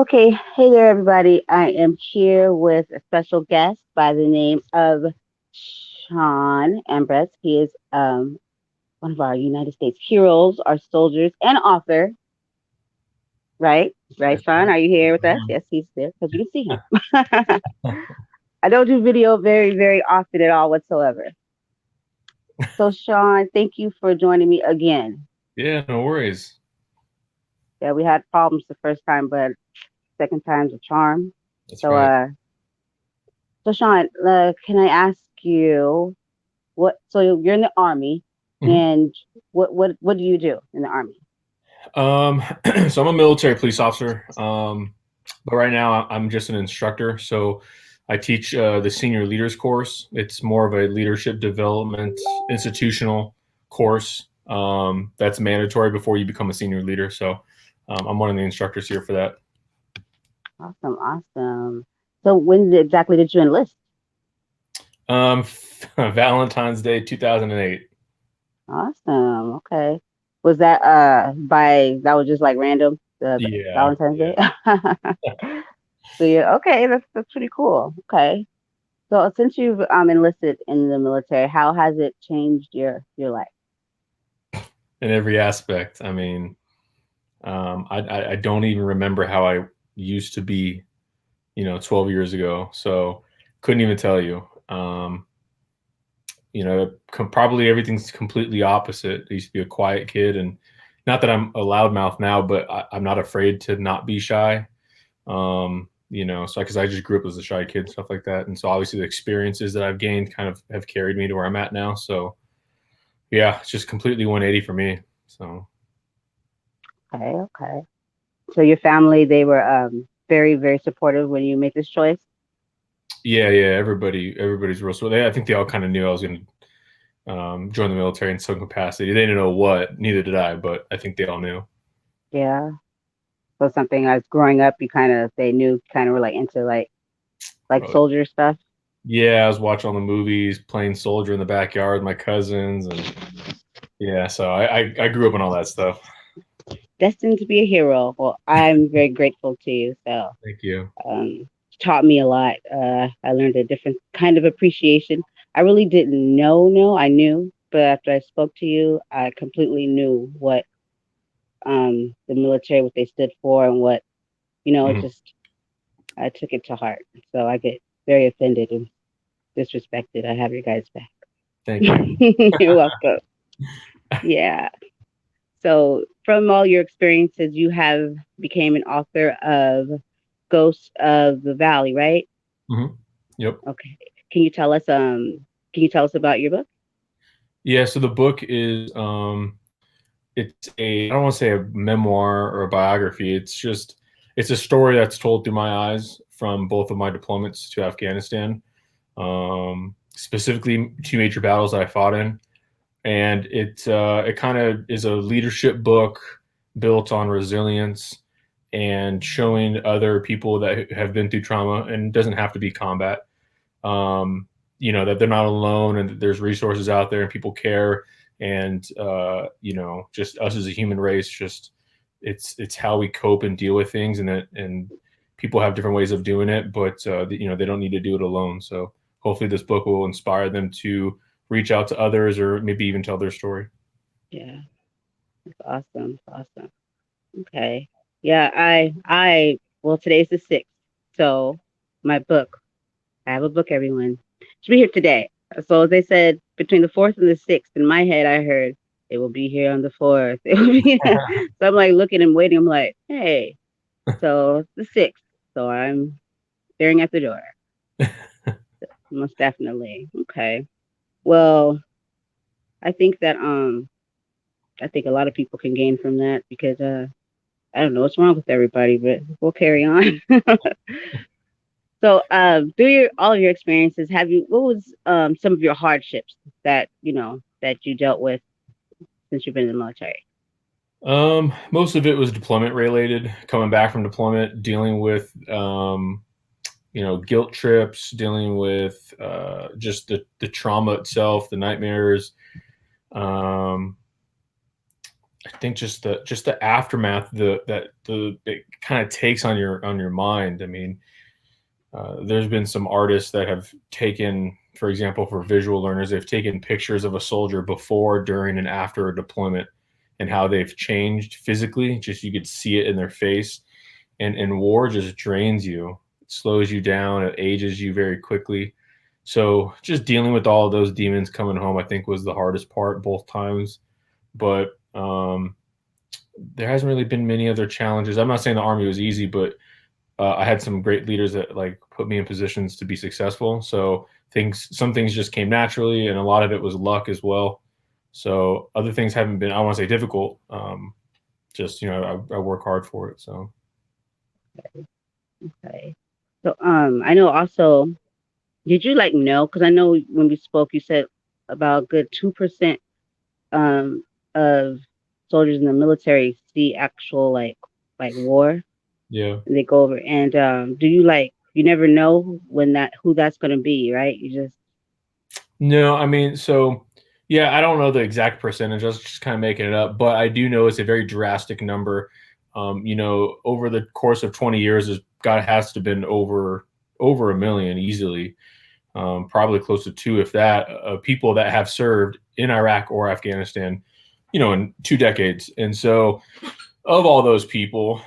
Okay, hey there, everybody. I am here with a special guest by the name of Sean Ambriz. He is one of our United States heroes, our soldiers, and author. Right, right, Yes, Sean. sir. Are you here with I us? am. Yes, he's there because you can see him. I don't do video very, very often at all whatsoever. So, Sean, thank you for joining me again. Yeah, no worries. Yeah, we had problems the first time, but second time's a charm. That's So, right. Sean, can I ask you? What? So you're in the army, Mhm. and what do you do in the army? Um, so I'm a military police officer, but right now I'm just an instructor. So I teach the senior leaders course. It's more of a leadership development institutional course that's mandatory before you become a senior leader. So I'm one of the instructors here for that. Awesome, awesome. So exactly did you enlist? Um, Valentine's Day 2008. Awesome. Okay. Was that that was just like random the Yeah, Valentine's Day? yeah. So yeah, okay, that's pretty cool. Okay. So since you've enlisted in the military, how has it changed your life? In every aspect. I mean, I don't even remember how I used to be, 12 years ago. So couldn't even tell you. Probably everything's completely opposite. I used to be a quiet kid, and not that I'm a loudmouth now, but I'm not afraid to not be shy. So because I just grew up as a shy kid, stuff like that, and so obviously the experiences that I've gained kind of have carried me to where I'm at now. So yeah, it's just completely 180 for me. So Okay, okay. So your family, they were very, very supportive when you made this choice? yeah, yeah, everybody's real. So I think they all kind of knew I was going to join the military in some capacity. They didn't know what, neither did I, but I think they all knew. Yeah. So something as growing up, you kind of they knew kind of were like into like But soldier stuff. yeah, I was watching all the movies, playing soldier in the backyard with my cousins, and yeah, so I grew up on all that stuff. Destined to be a hero. Well, I'm very grateful to you. So Thank you. um, taught me a lot. I learned a different kind of appreciation. I really didn't know. I knew, but after I spoke to you, I completely knew what the military, what they stood for, and what it Mhm. just I took it to heart. So I get very offended and disrespected. I have your guys back. Thank you. You're welcome. Yeah. So, from all your experiences, you have became an author of Ghosts of the Valley, right? Mhm. Yep. Okay. Can you tell us can you tell us about your book? Yeah. So the book is it's a, I don't want to say a memoir or a biography. It's a story that's told through my eyes from both of my deployments to Afghanistan, specifically two major battles that I fought in, and it kind of is a leadership book built on resilience and showing other people that have been through trauma, and it doesn't have to be combat. That they're not alone, and that there's resources out there and people care, and just us as a human race, just it's how we cope and deal with things, and people have different ways of doing it, but they don't need to do it alone. So hopefully this book will inspire them to reach out to others or maybe even tell their story. Yeah, that's awesome. Awesome. Okay. Yeah, I well today's the 6th. So my book, I have a book, everyone. Should be here today. So they said between the 4th and the 6th. In my head I heard it will be here on the 4th. It will be so I'm like looking and waiting. I'm like, hey, so it's the 6th. So I'm staring at the door. Most definitely. Okay. Well, I think that I think a lot of people can gain from that because I don't know what's wrong with everybody, but we'll carry on. So through all of your experiences, have you what was some of your hardships that that you dealt with since you've been in the military? Most of it was deployment related, coming back from deployment, dealing with guilt trips, dealing with just the trauma itself, the nightmares. Um, I think just the aftermath, the it kind of takes on your mind. I mean, there's been some artists that have taken, for example, for visual learners, they've taken pictures of a soldier before, during, and after a deployment, and how they've changed physically. Just you could see it in their face. And war just drains you, it slows you down, it ages you very quickly. So just dealing with all of those demons coming home, I think, was the hardest part both times. But there hasn't really been many other challenges. I'm not saying the army was easy, but I had some great leaders that like put me in positions to be successful. So some things just came naturally, and a lot of it was luck as well. So other things haven't been, I want to say, difficult. Just I work hard for it. So Okay. So I know also. Did you like know? Because I know when we spoke, you said about a good 2% of soldiers in the military see actual like war, yeah. and they go over. And do you like you never know when that who that's gonna be, right? You just No, I mean, so yeah, I don't know the exact percentage. I was just kind of making it up, but I do know it's a very drastic number. Over the course of 20 years, God has to have been over a million easily, probably close to two, if that, people that have served in Iraq or Afghanistan, in 2 decades. And so, of all those people,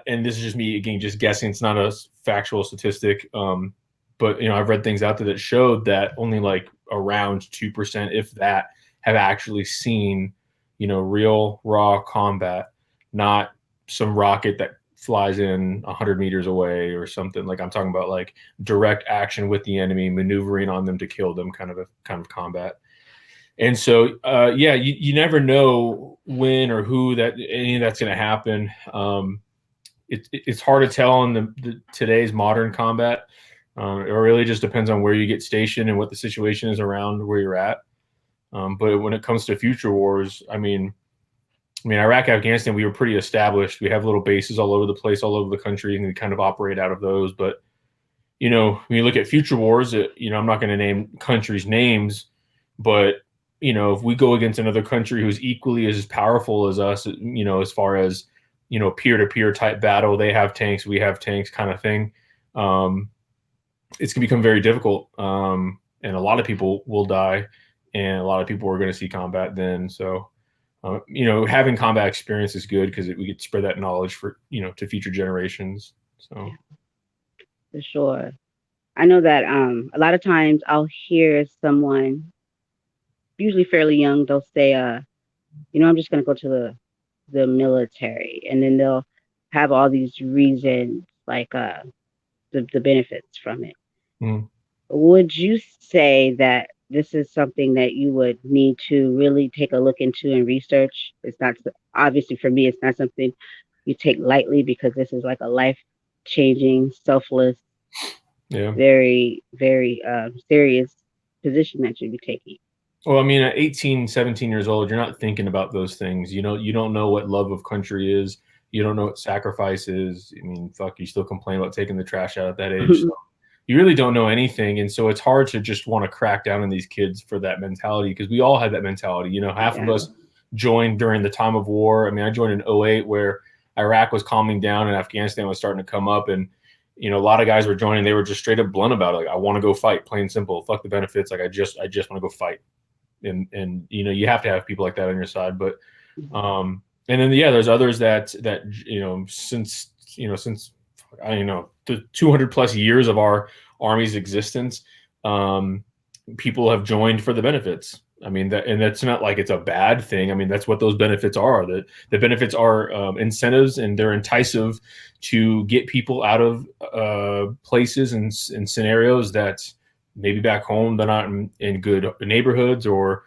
and this is just me again, just guessing. It's not a factual statistic, but I've read things out there that showed that only like around 2%, if that, have actually seen real raw combat, not some rocket that flies in 100 meters away or something. Like I'm talking about like direct action with the enemy, maneuvering on them to kill them, kind of combat. And so, yeah, you never know when or who that any of that's going to happen. It's hard to tell in the today's modern combat. It really just depends on where you get stationed and what the situation is around where you're at. But when it comes to future wars, I mean, Iraq, Afghanistan, we were pretty established. We have little bases all over the place, all over the country, and we kind of operate out of those. But when you look at future wars, I'm not going to name countries' names, but if we go against another country who's equally as powerful as us, as far as peer to peer type battle, they have tanks, we have tanks, kind of thing. It's going to become very difficult, and a lot of people will die, and a lot of people are going to see combat then. So, having combat experience is good because we could spread that knowledge for to future generations. So, yeah, for sure. I know that a lot of times I'll hear someone, usually fairly young, they'll say, I'm just gonna go to the military, and then they'll have all these reasons like the benefits from it. mm, Would you say that this is something that you would need to really take a look into and research? It's not obviously for me, it's not something you take lightly because this is like a life changing, selfless, yeah. very, very serious position that you'd be taking. Well, I mean, at 18, 17 years old, you're not thinking about those things. You don't know what love of country is. You don't know what sacrifice is. I mean, fuck, you still complain about taking the trash out at that age. So you really don't know anything. And so it's hard to just want to crack down on these kids for that mentality because we all had that mentality. Half of Yeah. us joined during the time of war. I mean, I joined in '08 where Iraq was calming down and Afghanistan was starting to come up. And, a lot of guys were joining. They were just straight up blunt about it. Like, I want to go fight, plain simple. Fuck the benefits. Like, I just want to go fight. And you have to have people like that on your side. But and then yeah, there's others that since I don't know the 200 plus years of our army's existence, people have joined for the benefits. I mean and that's not like it's a bad thing. I mean that's what those benefits are. The benefits are incentives, and they're enticing to get people out of places and scenarios that maybe back home they're not in good neighborhoods or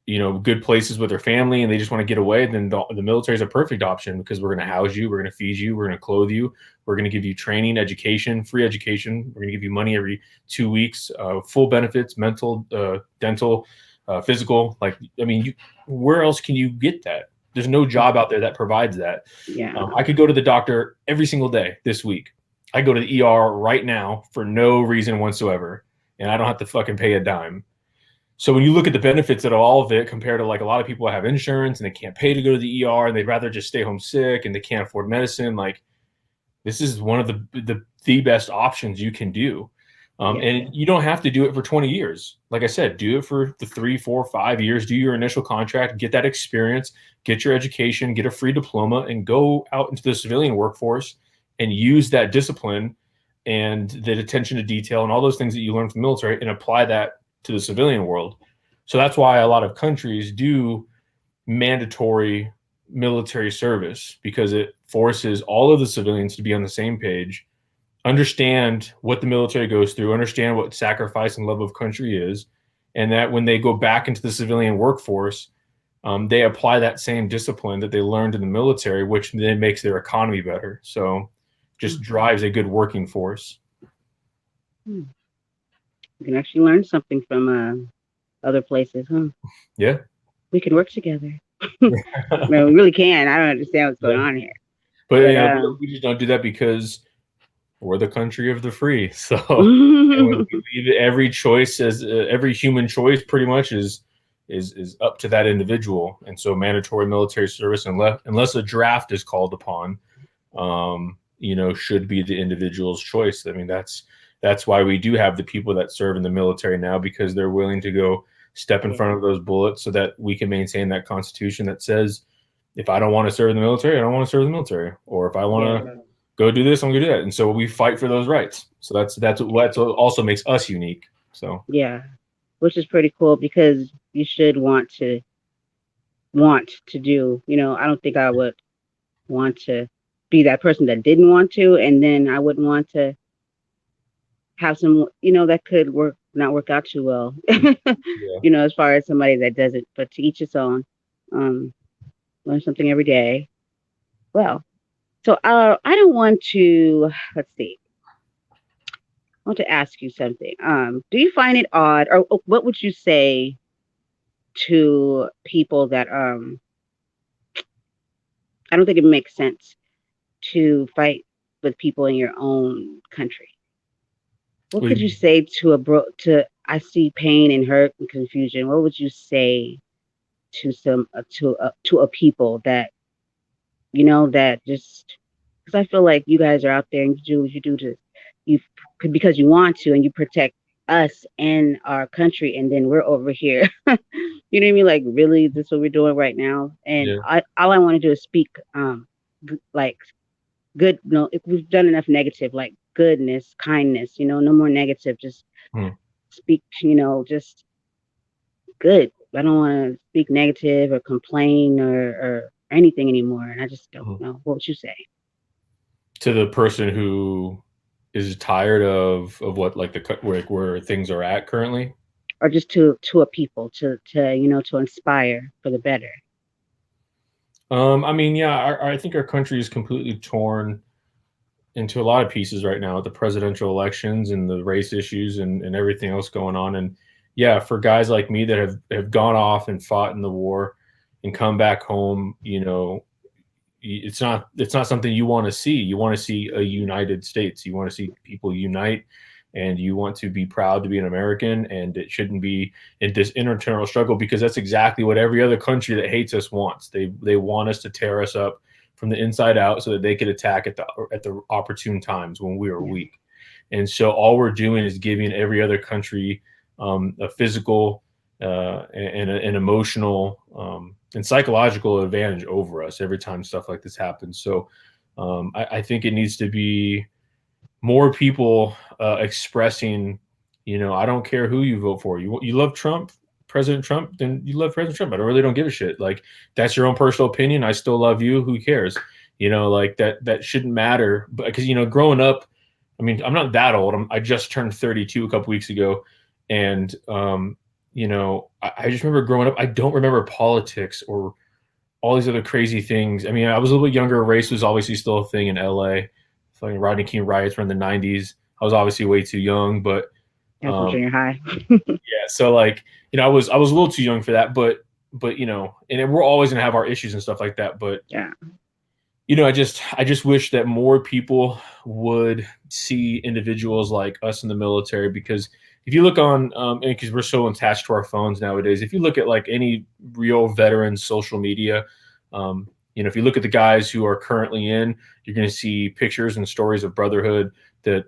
good places with their family, and they just want to get away. Then the military is a perfect option because we're going to house you, we're going to feed you, we're going to clothe you, we're going to give you training, education, free education, we're going to give you money every 2 weeks, full benefits, mental, dental, physical. Like, I mean, where else can you get that? There's no job out there that provides that. Yeah. I could go to the doctor every single day this week. I go to the ER right now for no reason whatsoever, and I don't have to fucking pay a dime. So when you look at the benefits of all of it compared to like a lot of people have insurance and they can't pay to go to the ER and they'd rather just stay home sick and they can't afford medicine, like this is one of the best options you can do. Yeah. And you don't have to do it for 20 years. Like I said, do it for the 3, 4, 5 years, do your initial contract, get that experience, get your education, get a free diploma, and go out into the civilian workforce and use that discipline and the attention to detail and all those things that you learn from the military and apply that to the civilian world. So that's why a lot of countries do mandatory military service because it forces all of the civilians to be on the same page, understand what the military goes through, understand what sacrifice and love of country is, and that when they go back into the civilian workforce, they apply that same discipline that they learned in the military, which then makes their economy better. So just Mm. drives a good working force. Hmm. You can actually learn something from other places, huh? Yeah. We can work together. No, we really can. I don't understand what's going Yeah. on here, But but we just don't do that because we're the country of the free. So, and when we leave it, every choice as every human choice, pretty much is up to that individual. And so, mandatory military service, unless a draft is called upon, should be the individual's choice. I mean, that's why we do have the people that serve in the military now because they're willing to go step in yeah, front of those bullets so that we can maintain that constitution that says, if I don't want to serve in the military, I don't want to serve in the military, or if I want yeah, to go do this, I'm gonna do that. And so we fight for those rights. So that's what also makes us unique. So yeah. Which is pretty cool because you should want to do. I don't think I would want to be that person that didn't want to, and then I wouldn't want to have some, that could not work out too well. yeah, As far as somebody that doesn't. But to each his own. Um, Learn something every day. Well, so I don't want to. Let's see. I want to ask you something. Do you find it odd, or what would you say to people that I don't think it makes sense to fight with people in your own country. What could you we, say to a bro to I see pain and hurt and confusion. What would you say to some to a people that that just because I feel like you guys are out there and you do what you do to you because you want to and you protect us and our country and then we're over here. You know what I mean? Like really, this is what we're doing right now. And yeah, all I want to do is speak like good. No, if we've done enough negative, like goodness, kindness. No more negative. Just hmm, speak. Just good. I don't want to speak negative or complain or anything anymore. And I just don't hmm. know. What would you say? To the person who is tired of what like where things are at currently. Or just to a people to inspire for the better. I mean, yeah, I think our country is completely torn into a lot of pieces right now with the presidential elections and the race issues and everything else going on. And yeah, for guys like me that have gone off and fought in the war and come back home, it's not something you want to see. You want to see a united states. You want to see people unite, and you want to be proud to be an American. And it shouldn't be in this internal struggle because that's exactly what every other country that hates us wants. They want us to tear us up from the inside out so that they could attack at the opportune times when we are Yeah. weak. And so all we're doing is giving every other country a physical and an emotional and psychological advantage over us every time stuff like this happens. So I think it needs to be more people expressing, I don't care who you vote for. You love Trump, President Trump, then you love President Trump. I really don't give a shit. Like that's your own personal opinion. I still love you. Who cares? Like that shouldn't matter. But because growing up, I mean, I'm not that old. I just turned 32 a couple weeks ago, and I just remember growing up. I don't remember politics or all these other crazy things. I mean, I was a little bit younger. Race was obviously still a thing in LA. Fucking Rodney King riots were in the '90s. I was obviously way too young, but That's from um, junior high. yeah. So like, I was a little too young for that, but and we're always gonna have our issues and stuff like that. But Yeah. I just wish that more people would see individuals like us in the military because if you look on, because we're so attached to our phones nowadays, if you look at like any real veteran social media, if you look at the guys who are currently in, you're going to see pictures and stories of brotherhood. That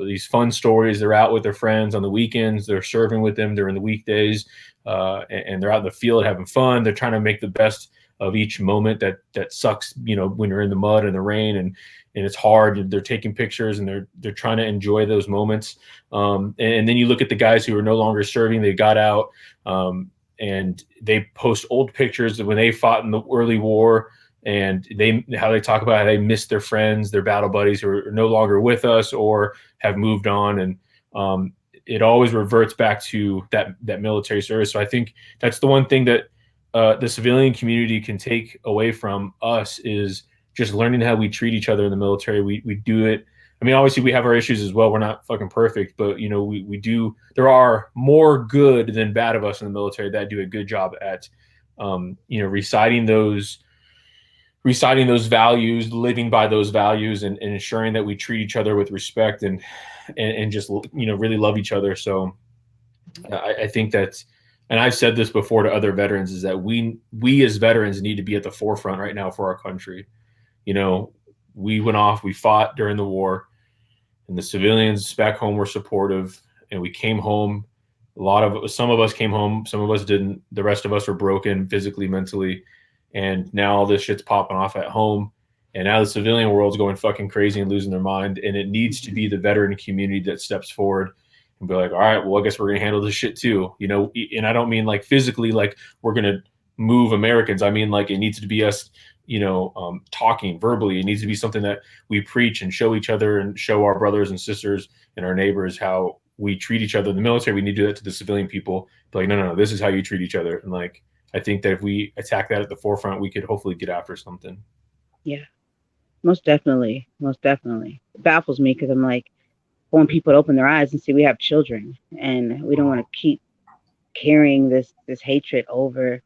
these fun stories. They're out with their friends on the weekends. They're serving with them during the weekdays, and they're out in the field having fun. They're trying to make the best of each moment that sucks. When you're in the mud and the rain and it's hard. They're taking pictures and they're trying to enjoy those moments. And then you look at the guys who are no longer serving. They got out, and they post old pictures of when they fought in the early war, and how they talk about how they miss their friends, their battle buddies who are no longer with us or have moved on. And it always reverts back to that military service. So I think that's the one thing that the civilian community can take away from us is just learning how we treat each other in the military. We do it. I mean, obviously we have our issues as well. We're not fucking perfect, but we do. There are more good than bad of us in the military that do a good job at, reciting those values, living by those values, and ensuring that we treat each other with respect and just really love each other. So I think that's, and I've said this before to other veterans, is that we as veterans need to be at the forefront right now for our country. We went off, we fought during the war, and the civilians back home were supportive, and we came home. Some of us came home, some of us didn't. The rest of us were broken physically, mentally, and now all this shit's popping off at home. And now the civilian world's going fucking crazy and losing their mind. And it needs to be the veteran community that steps forward and be like, all right, well, I guess we're going to handle this shit too. And I don't mean like physically, like we're going to move Americans. I mean, like it needs to be us, talking verbally. It needs to be something that we preach and show each other and show our brothers and sisters and our neighbors how we treat each other. In the military, we need to do that to the civilian people. But like, no, this is how you treat each other. And like, I think that if we attack that at the forefront, we could hopefully get after something. Yeah, most definitely. Most definitely. It baffles me because I'm like, I want people to open their eyes and see we have children, and we don't want to keep carrying this hatred over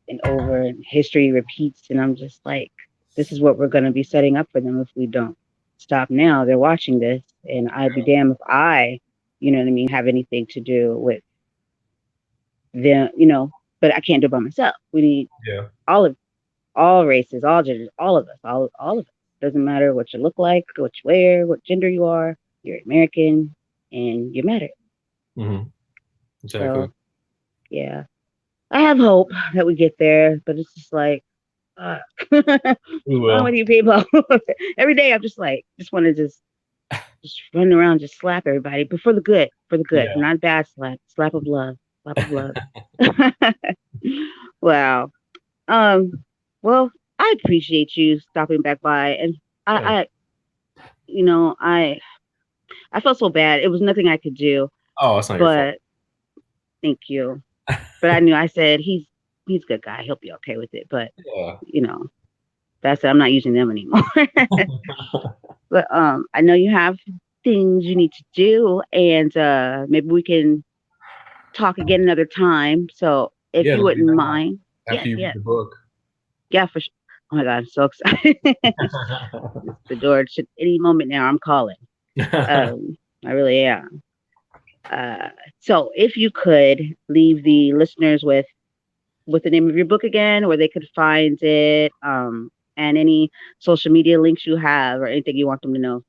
and over, and history repeats. And I'm just like, this is what we're going to be setting up for them if we don't stop now. They're watching this, and I'd be damned if I, have anything to do with them, but I can't do it by myself. We need Yeah. all of all races, all genders, all of us, all of us. Doesn't matter what you look like, what you wear, what gender you are. You're American, and you matter. Mm-hmm. Exactly. So yeah, I have hope that we get there, but it's just like, what's We wrong will. with you people? Every day I'm just like, just want to just run around, just slap everybody, but for the good, Yeah. not a bad slap of love, slap of love. Wow. Um. Well, I appreciate you stopping back by, and Yeah. I you know, I felt so bad. It was nothing I could do, Oh, it's not your fault. but thank you. But I knew I said he's a good guy. He'll be okay with it. But Yeah. you know, that's it. I'm not using them anymore. But I know you have things you need to do, and maybe we can talk again another time. So if Yeah, you let's do wouldn't that mind, yeah, after you read yeah, the book. yeah, for sure. Oh my God, I'm so excited. The door should any moment now. I'm calling. I really am. Uh, so if you could leave the listeners with the name of your book again, where they could find it, and any social media links you have or anything you want them to know.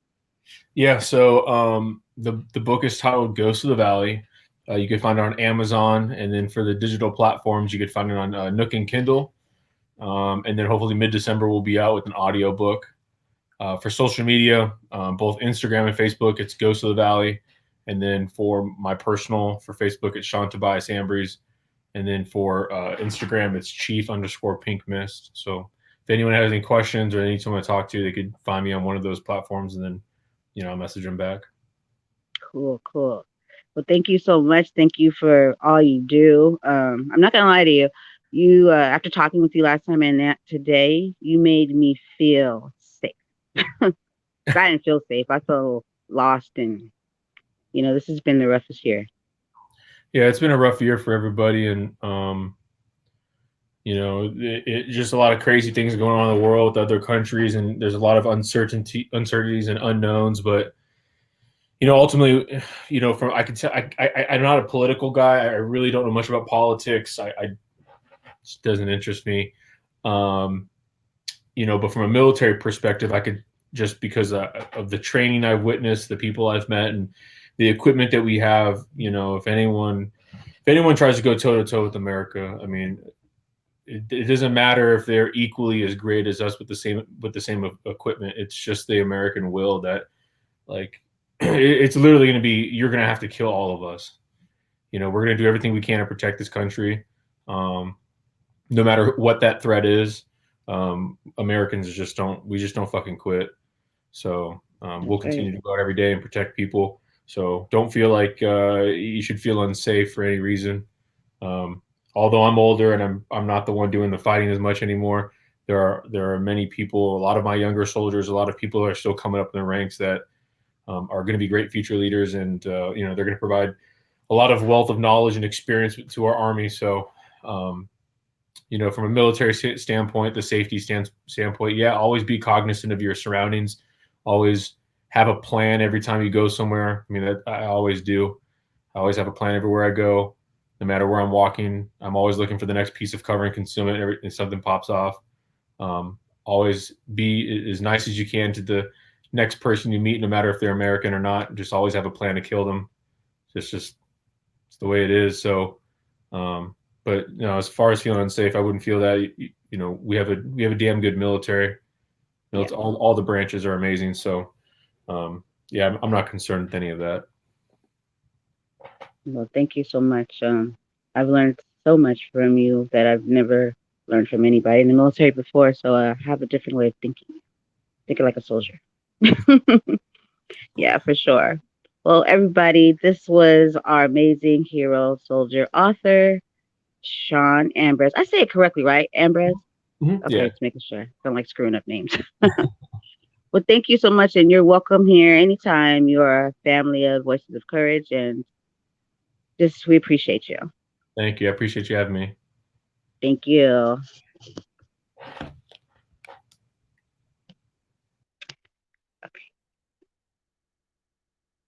Yeah, so the book is titled Ghost of the Valley. You can find it on Amazon, and then for the digital platforms, you could find it on Nook and Kindle. And then hopefully mid December we'll be out with an audio book. For social media, both Instagram and Facebook, it's Ghost of the Valley. And then for my personal, for Facebook, it's Sean Tobias Ambriz. And then for Instagram, it's Chief_Pink Mist. So if anyone has any questions or anyone to talk to, they could find me on one of those platforms, and then I'll message them back. Cool, cool. Well, thank you so much. Thank you for all you do. I'm not gonna lie to you. You after talking with you last time and that today, you made me feel safe. 'Cause I didn't feel safe. I felt lost, and this has been the roughest year. Yeah, it's been a rough year for everybody, and just a lot of crazy things going on in the world with other countries, and there's a lot of uncertainties and unknowns. But ultimately, from I can tell, I'm not a political guy. I really don't know much about politics. I It doesn't interest me. Um, but from a military perspective, I could, just because of the training I've witnessed, the people I've met, and the equipment that we have. If anyone tries to go toe to toe with America, I mean, it doesn't matter if they're equally as great as us with the same equipment. It's just the American will that, like, it's literally going to be, you're going to have to kill all of us. We're going to do everything we can to protect this country, no matter what that threat is. Americans just don't fucking quit. So That's we'll right. continue to go out every day and protect people. So don't feel like you should feel unsafe for any reason. Um, Although I'm older and I'm not the one doing the fighting as much anymore, there are many people, a lot of my younger soldiers, a lot of people are still coming up in the ranks that are going to be great future leaders, and they're going to provide a lot of wealth of knowledge and experience to our army. So um, from a military standpoint, the safety standpoint, yeah, always be cognizant of your surroundings. Always have a plan every time you go somewhere. I mean, I always do. I always have a plan everywhere I go, no matter where I'm walking. I'm always looking for the next piece of cover and concealment if something pops off. Always be as nice as you can to the next person you meet, no matter if they're American or not. Just always have a plan to kill them. It's the way it is. So, but as far as feeling unsafe, I wouldn't feel that. We have a damn good military. Yeah. All the branches are amazing. So, yeah, I'm not concerned with any of that. Well, thank you so much. I've learned so much from you that I've never learned from anybody in the military before. So I have a different way of thinking like a soldier. Yeah, for sure. Well, everybody, this was our amazing hero, soldier, author, Sean Ambrose. I say it correctly, right? Ambrose? Okay, Yeah, just making sure. Don't like screwing up names. Well, thank you so much, and you're welcome here anytime. You're a family of Voices of Courage, and just we appreciate you. thank you. I appreciate you having me. Thank you.